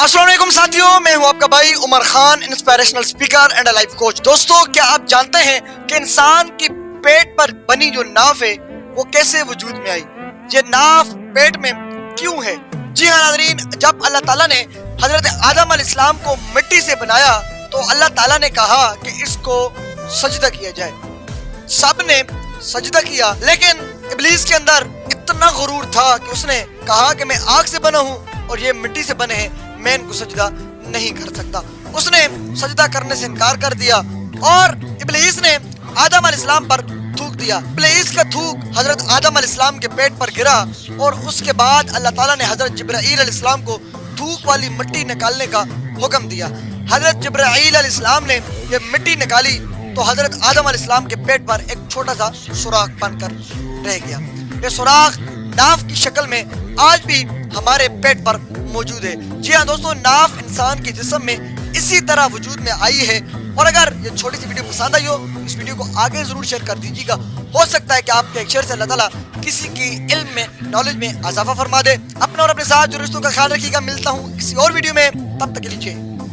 अस्सलाम वालेकुम साथियों, मैं हूं आपका भाई Umar Khan, inspirational speaker and life coach. दोस्तों, क्या आप जानते हैं कि इंसान की पेट पर बनी जो नाव है वो कैसे वजूद में आई? ये नाव पेट में क्यों है? जी हाँ नाज़रीन, जब अल्लाह ताला ने हजरत आदम अलैहिस्सलाम को मिट्टी से बनाया तो अल्लाह ताला ने कहा कि इसको सजदा किया जाए। सब ने सजदा किया, लेकिन इब्लीस के अंदर इतना गुरूर था कि उसने कहा कि मैं आग से बना हूँ और ये मिट्टी से बने हैं, मैं इनको सजदा नहीं कर सकता। उसने सजदा करने से इनकार कर दिया और इब्लीस ने आदम अलैहिस्सलाम पर थूक दिया। इब्लीस का थूक हजरत आदम अलैहिस्सलाम के पेट पर गिरा और उसके बाद अल्लाह ताला ने हजरत जिब्राईल अलैहिस्सलाम को थूक वाली मिट्टी निकालने का हुक्म दिया। हजरत जिब्राईल अलैहिस्सलाम ने ये मिट्टी निकाली तो हजरत आदम अलैहिस्सलाम के पेट पर एक छोटा सा सुराख बनकर रह गया। ये सुराख नाव की शक्ल में आज भी हमारे पेट पर मौजूद है। जी हाँ दोस्तों, नाव इंसान के जिस्म में इसी तरह वजूद में आई है। और अगर ये छोटी सी वीडियो पसंद आई हो, इस वीडियो को आगे जरूर शेयर कर दीजिएगा। हो सकता है कि आपके एक शेयर से अल्लाह ताला किसी की इल्म में, नॉलेज में इजाफा फरमा दे। अपना और अपने साथ जो रिश्तों का ख्याल रखिएगा। मिलता हूँ किसी और वीडियो में, तब तक के लिए।